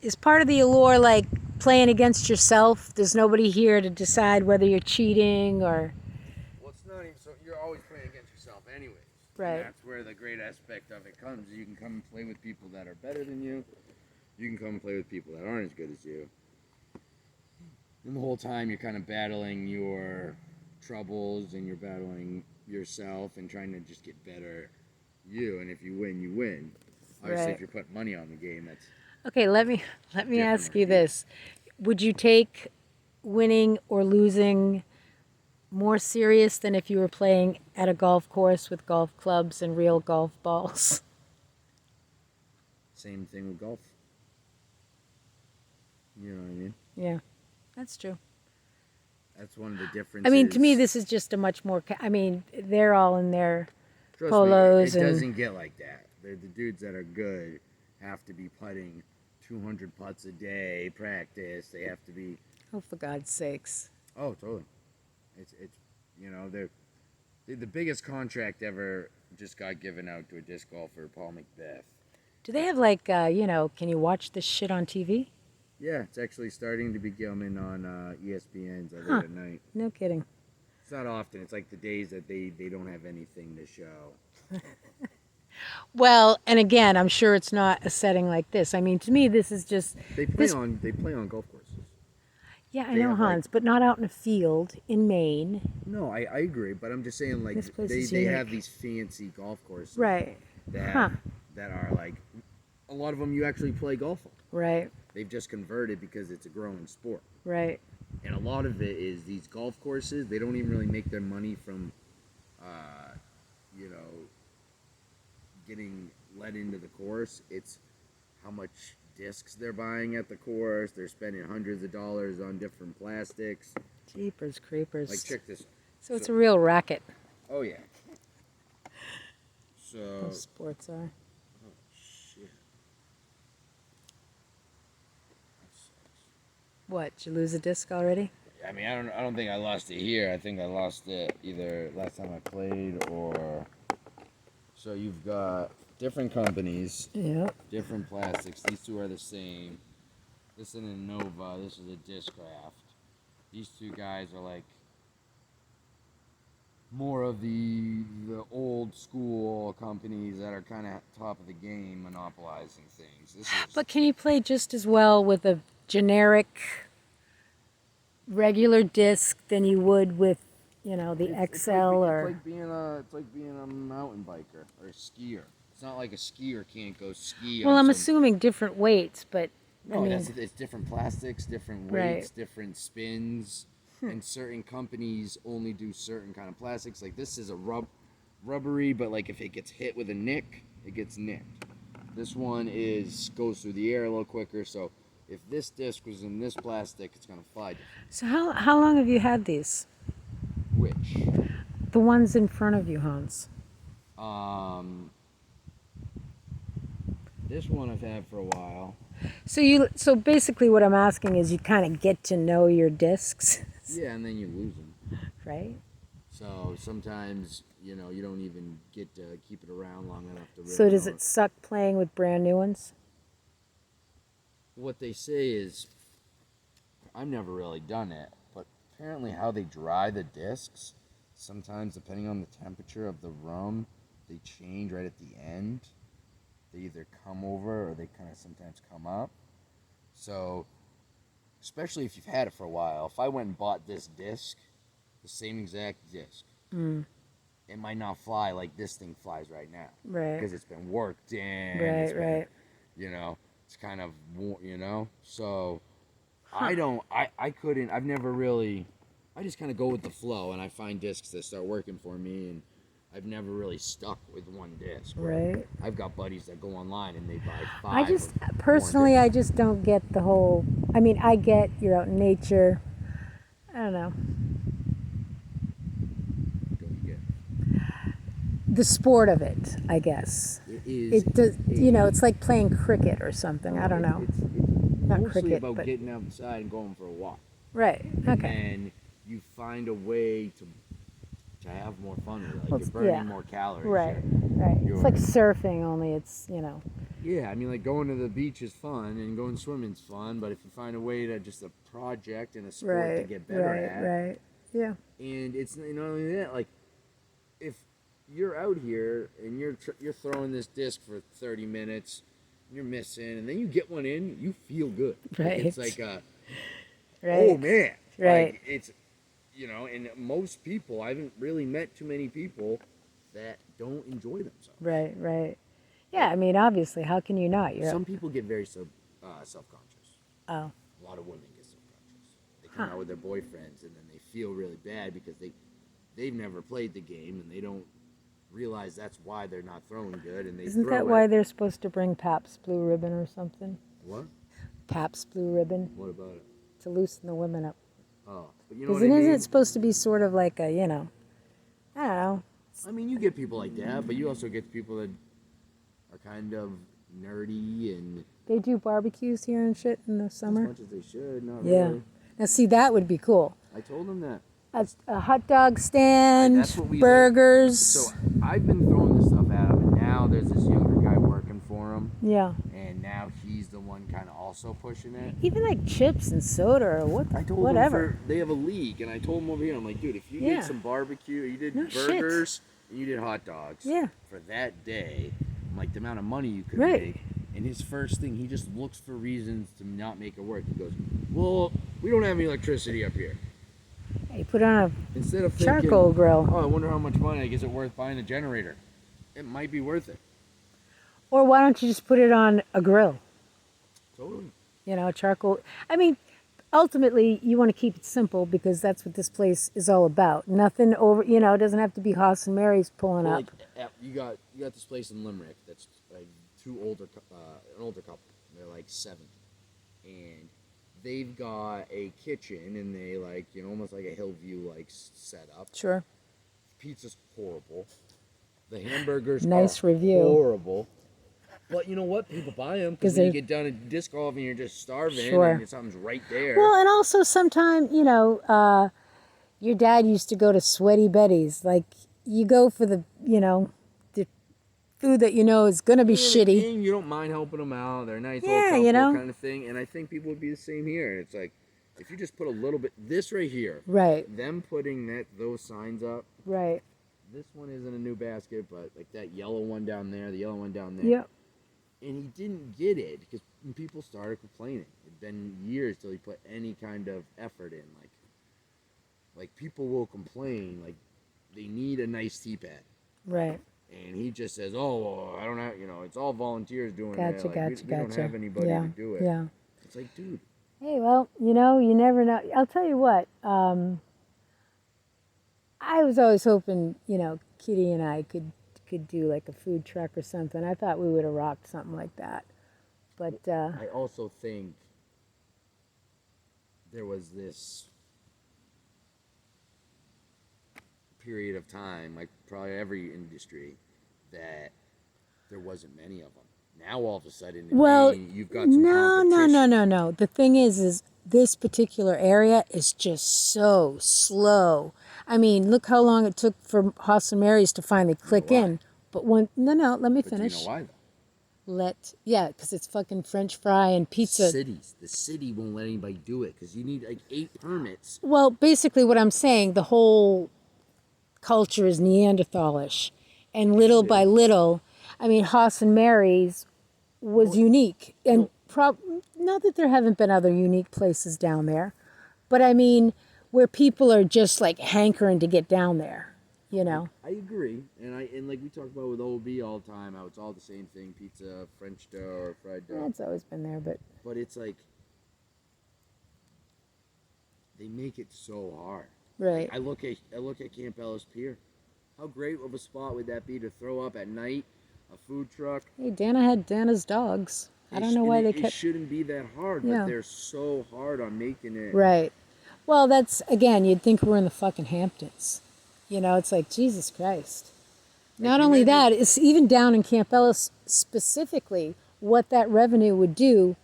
is part of the allure like playing against yourself? There's nobody here to decide whether you're cheating or. Well, it's not even so. You're always playing against yourself, anyways. Right. And that's where the great aspect of it comes. You can come and play with people that are better than you. You can come and play with people that aren't as good as you. And the whole time you're kind of battling your troubles and you're battling yourself and trying to just get better you. And if you win, you win. Obviously, Right. if you're putting money on the game, that's Okay, let me ask you this. Would you take winning or losing more serious than if you were playing at a golf course with golf clubs and real golf balls? same thing with golf. You know what I mean? Yeah, that's true. That's one of the differences. I mean, to me, this is just a much more. I mean, they're all in their Trust polos me, it and. doesn't get like that. The dudes that are good have to be putting 200 putts a day, practice. They have to be. Oh, for God's sakes! Oh, totally. It's you know they're the biggest contract ever just got given out to a disc golfer, Paul Macbeth. Do they have like can you watch this shit on TV? Yeah, it's actually starting to be coming on ESPN's late at night. No kidding. It's not often. It's like the days that they don't have anything to show. Well, and again, I'm sure it's not a setting like this. I mean, to me, this is just. They play on golf courses. Yeah, I They know, have, Hans, but not out in a field in Maine. No, I agree, but I'm just saying like This place is they unique. have these fancy golf courses Right. that that are like a lot of them you actually play golf on. Right. They've just converted because it's a growing sport. Right. And a lot of it is these golf courses, they don't even really make their money from you know getting let into the course. It's how much discs they're buying at the course. They're spending hundreds of dollars on different plastics. Jeepers creepers. Like check this. So it's a real racket. Oh yeah. So Those sports are. oh shit. That sucks. What? Did you lose a disc already? I mean, I don't think I lost it here. I think I lost it either last time I played or. So you've got different companies, Yeah. different plastics. These two are the same. This is a Nova. This is a Discraft. These two guys are like more of the old school companies that are kind of top of the game, monopolizing things. This is. But can you play just as well with a generic regular disc than you would with, the It's XL like, or. it's like being a mountain biker or a skier. It's not like a skier can't go ski. Well, on I'm some, assuming different weights, but No, I mean, it's different plastics, different Right. weights, different spins, and certain companies only do certain kind of plastics. Like this is a rubbery, but like if it gets hit with a nick, it gets nicked. This one goes through the air a little quicker. So if this disc was in this plastic, it's gonna fly. so how long have you had these? Which, The ones in front of you, Hans. this one I've had for a while. So basically what I'm asking is you kind of get to know your discs, Yeah, and then you lose them. right? So sometimes, you don't even get to keep it around long enough to really So does know it suck playing with brand new ones? What they say is, I've never really done it, but apparently how they dry the discs, sometimes depending on the temperature of the rum, they change right at the end. They either come over or they kind of sometimes come up. So, especially if you've had it for a while, if I went and bought this disc, the same exact disc, it might not fly like this thing flies right now. Right. Because it's been worked in. Right, right. It's kind of, so I couldn't, I've never really, I just kind of go with the flow and I find discs that start working for me, and I've never really stuck with one disc. Right. I've got buddies that go online and they buy I five. just of personally, one I disc. just don't get the whole. I mean, I get you're out in nature. I don't know. Go you get. The sport of it, I guess. It is. It does. It's like playing cricket or something. I don't know. It's Not mostly cricket, about but- getting outside and going for a walk. Right. And Okay. then you find a way to which I have more fun with. Like Well, you're it's- burning yeah. more calories. Right, You're- right. you're- It's like surfing, only it's, Yeah, I mean, like going to the beach is fun and going swimming's fun, but if you find a way to just a project and a sport to get better at, right. Yeah. and it's not only that, like if you're out here and you're throwing this disc for 30 minutes, and you're missing, and then you get one in, you feel good. Right. It's like, Right. oh man, Right. Like, it's and most people, I haven't really met too many people that don't enjoy themselves. Right, right. Yeah, I mean, obviously, how can you not? Some people get very self-conscious. Oh, A lot of women get self-conscious. They come out with their boyfriends and then they feel really bad because they've never played the game and they don't realize that's why they're not throwing good and they isn't throw that it. why they're supposed to bring Pabst Blue Ribbon or something? What? Pabst Blue Ribbon What about it? to loosen the women up. Oh, but you know what Because I mean? isn't it supposed to be sort of like a, I don't know. I mean, you get people like that, but you also get people that are kind of nerdy and They do barbecues here and shit in the as summer. much as they should. Not Yeah. really. Now, see, that would be cool. I told them that. A hot dog stand, That's what we burgers. So I've been throwing this stuff at him, and now there's this younger guy working for him, Yeah. and now he's the one kind of also pushing it. Even like chips and soda or I told whatever. him they have a league, and I told him over here, I'm like, dude, if you Yeah. did some barbecue, you did No shit. burgers, and you did hot dogs Yeah. for that day, I'm like the amount of money you could Right. make. And his first thing, he just looks for reasons to not make it work. He goes, well, we don't have any electricity up here. You put on Instead of a thinking, charcoal grill. oh, I wonder how much money, is it worth buying a generator? It might be worth it. Or why don't you just put it on a grill? Totally. Charcoal. I mean, ultimately, you want to keep it simple because that's what this place is all about. Nothing over, it doesn't have to be Haas and Mary's pulling Well, up. like, you got this place in Limerick that's like an older couple. They're like 70, and they've got a kitchen and they like almost like a Hillview like setup. Sure. Pizza's horrible. The hamburgers Nice are review. horrible. But you know what? People buy them because 'Cause when you they're- get done at disc golf and you're just starving Sure. and something's right there. Well, and also sometimes, your dad used to go to Sweaty Betty's. Like, you go for the food that is going to be shitty. And you don't mind helping them out. They're a nice Yeah, old couple you kind of thing. And I think people would be the same here. It's like if you just put a little bit, this right here, Right, them putting those signs up. right. This one isn't a new basket, but like that yellow one down there, the yellow one down there. Yep. And he didn't get it because people started complaining. It'd been years till he put any kind of effort in. Like people will complain, like they need a nice tee pad. Right. And he just says, "Oh, well, I don't have, it's all volunteers doing Gotcha, it. Like, gotcha, we don't gotcha. have anybody Yeah, to do it." yeah. It's like, dude, Hey, well, you never know. I'll tell you what. I was always hoping, Kitty and I could do like a food truck or something. I thought we would have rocked something like that. But I also think there was this period of time, like probably every industry, that there wasn't many of them. Now all of a sudden, in well, Maine, you've got some no. competition. The thing is this particular area is just so slow. I mean, look how long it took for Haas and Mary's to finally click why? in. But let me But do you finish. know why though? Because it's fucking French fry and pizza. The city won't let anybody do it because you need like 8 permits. Well, basically, what I'm saying, the whole culture is Neanderthalish, and little by little, I mean, Haas and Mary's was unique, and not that there haven't been other unique places down there, but I mean, where people are just like hankering to get down there, I agree, and like we talk about with OB all the time, how it's all the same thing: pizza, French dough, or fried dough. It's always been there, But it's like they make it so hard. right. I look at Camp Ellis Pier. How great of a spot would that be to throw up at night? A food truck. Hey, Dana had Dana's dogs. I don't know why they It kept. shouldn't be that hard, Yeah. but they're so hard on making it. Right. Well, that's, again, you'd think we're in the fucking Hamptons. It's like, Jesus Christ. Not you only that, imagine- it's even down in Camp Ellis specifically, what that revenue would do.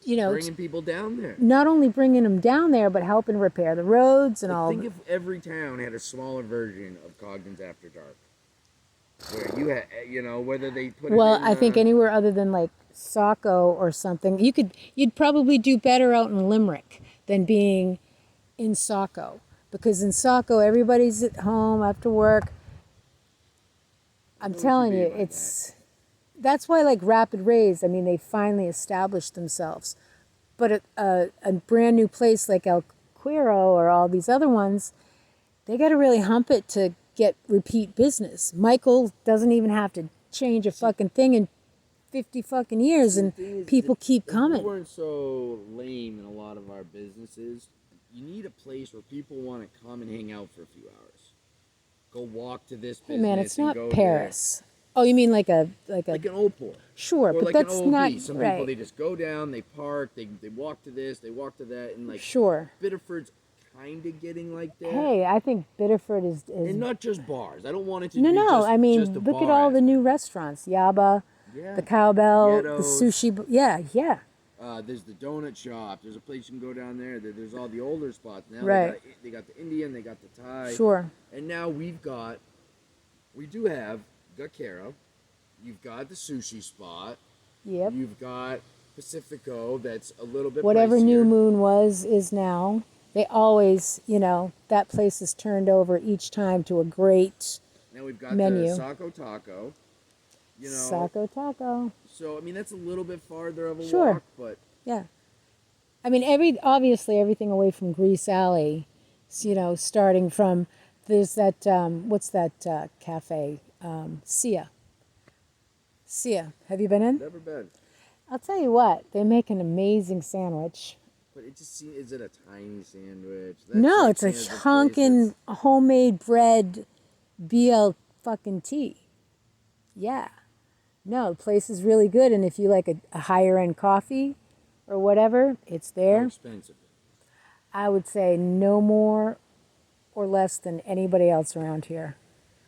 you know, bringing people down there. not only bringing them down there, but helping repair the roads and Like, all. think if every town had a smaller version of Cogden's After Dark, where you had, you know, whether they put Well, it in. I think anywhere other than like Saco or something, you'd probably do better out in Limerick than being in Saco, because in Saco everybody's at home after work. I'm telling you, that's why like Rapid Rays. I mean, they finally established themselves, but a brand new place like El Quiro or all these other ones, they got to really hump it to get repeat business. Michael doesn't even have to change a fucking thing in 50 fucking years, and people keep coming. If we weren't so lame in a lot of our businesses, you need a place where people want to come and hang out for a few hours. Go walk to this business. Hey man, it's and not go Paris. Oh, you mean like an Opal. Sure, Or but like that's an OB. not Some right. people, they just go down, they park, they walk to this, they walk to that, and like Sure. Biddeford's kind of getting like that. Hey, I think Biddeford is And not just bars. I don't want it to no, be no. just, I mean, just a look at bar all the aspect. new restaurants. Yaba, Yeah. the Cowbell, the Ghettos. sushi. Yeah, yeah. There's the donut shop. There's a place you can go down there. There's all the older spots. Now Right. they got the Indian, they got the Thai. Sure. And now we do have Gakero. You've got the sushi spot. Yep. You've got Pacifico that's a little bit Whatever pricier. New Moon was is now. They always, that place is turned over each time to a great Now we've got menu. the Saco Taco. Saco Taco. So I mean that's a little bit farther of a Sure. walk, but Yeah. I mean, obviously everything away from Grease Alley, starting from, there's that, what's that cafe? Sia. Sia. Have you been in? never been. I'll tell you what, they make an amazing sandwich. But it just seems, is it a tiny sandwich? That No, it's strikes a me as place honkin' that's- homemade bread BL fucking tea. Yeah. No, the place is really good, and if you like a higher end coffee or whatever, it's How there. expensive? I would say no more or less than anybody else around here.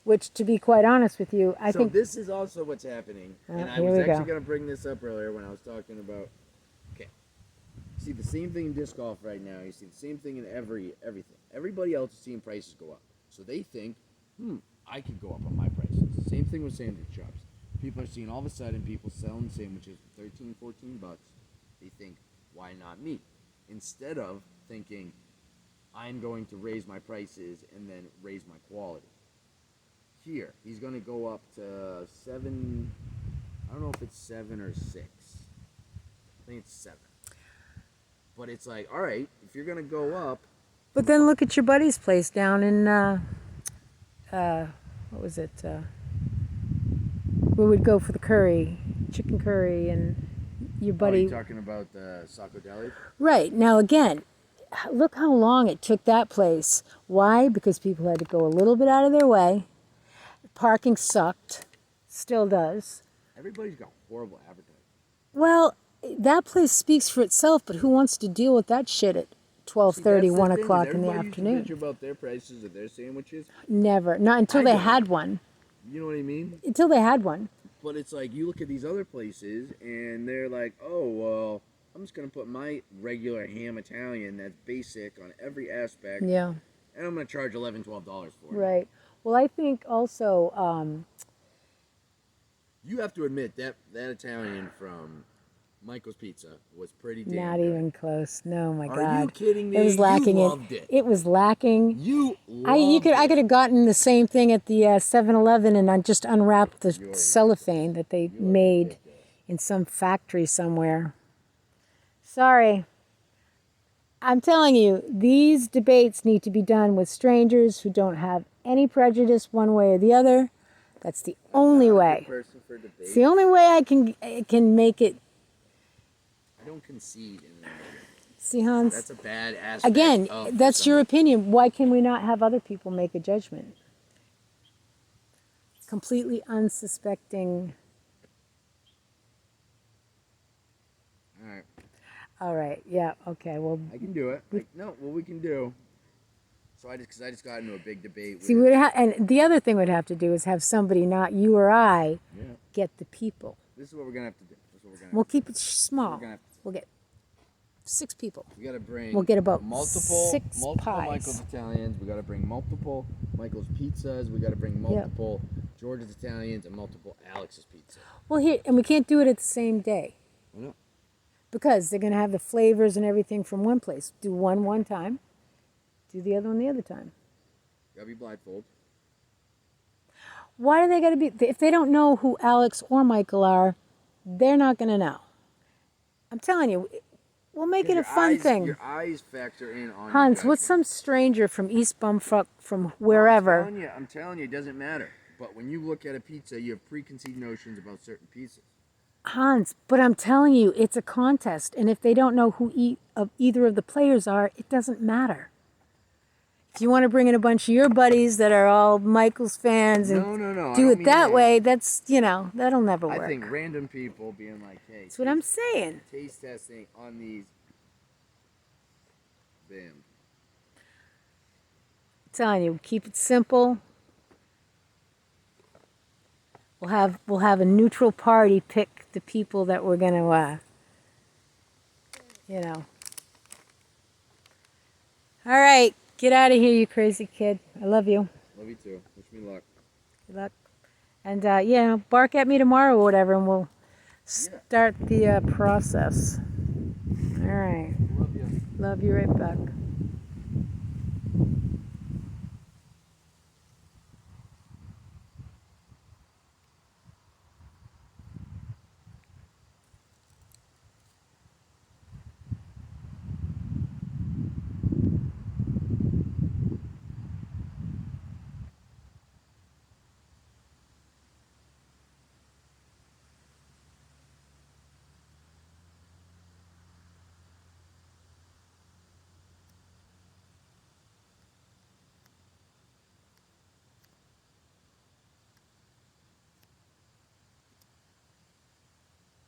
Which, to be quite honest with you, I So think this is also what's happening, and I here was we actually go. going to bring this up earlier when I was talking about. Okay, you see the same thing in disc golf right now. You see the same thing in everything. Everybody else is seeing prices go up, so they think, I could go up on my prices. Same thing with sandwich shops. People are seeing all of a sudden people selling sandwiches for $13, $14. They think, why not me? Instead of thinking, I'm going to raise my prices and then raise my quality. Here, he's going to go up to 7. I don't know if it's 7 or 6. I think it's 7. But it's like, all right, if you're going to go up, But then look at your buddy's place down in, what was it? We would go for the curry, chicken curry, and your oh, buddy. you're talking about the Saco Deli? Right. Now, again, look how long it took that place. Why? Because people had to go a little bit out of their way. Parking sucked. Still does. Everybody's got horrible advertising. Well, that place speaks for itself, but who wants to deal with that shit at 12:30, 1 o'clock in the afternoon? Bitch about their prices of their sandwiches. Never. Not until I they don't. had one. You know what I mean? Until they had one. But it's like you look at these other places and they're like, oh, well, I'm just going to put my regular ham Italian that's basic on every aspect. Yeah. And I'm going to charge $11, $12 for it. Right. Well, I think also, You have to admit that Italian from Michael's Pizza was pretty damn not good. even close. No, my Are God. you kidding me? It was lacking. You loved it. It was lacking. You loved I could it. have gotten the same thing at the 7-Eleven, and I just unwrapped the cellophane that they made in some factory somewhere. Sorry. I'm telling you, these debates need to be done with strangers who don't have any prejudice one way or the other. That's the only I'm not a way. good person for debate. It's the only way I can make it. I don't concede in an argument. See, Hans? That's a bad aspect. Again, of that's your somebody. opinion. Why can we not have other people make a judgment? Completely unsuspecting. All right, All right. Yeah. Okay. Well, I can do it. What we can do. So I just got into a big debate. see, with, and the other thing we'd have to do is have somebody, not you or I, Yeah. get the people. This is what we're gonna have to do. This is what we're gonna. We'll have to keep it small. We're gonna have to- We'll get 6 people. We gotta bring. We'll get about multiple 6 pies. Michael's Italians. We gotta bring multiple Michael's pizzas. We gotta bring multiple George's Italians and multiple Alex's pizza. Well, here, and we can't do it at the same day. Why not? Because they're going to have the flavors and everything from one place. Do one time, do the other one the other time. Gotta be blindfold. Why do they got to be? If they don't know who Alex or Michael are, they're not going to know. I'm telling you, we'll make it a fun thing. Your eyes factor in on. Hans, what's some stranger from East Bumfuck from wherever? I'm telling you, it doesn't matter. But when you look at a pizza, you have preconceived notions about certain pizzas. Hans, but I'm telling you, it's a contest, and if they don't know who either of the players are, it doesn't matter. If you want to bring in a bunch of your buddies that are all Michael's fans and No. do it that way, that's, that'll never work. I think random people being like, hey. That's what I'm saying. Taste testing on these. Bam. I'm telling you, keep it simple. We'll have a neutral party pick the people that we're gonna, All right, get out of here, you crazy kid. I love you. Love you too. Wish me luck. Good luck. And bark at me tomorrow or whatever, and we'll start the process. All right. Love you. Love you right back.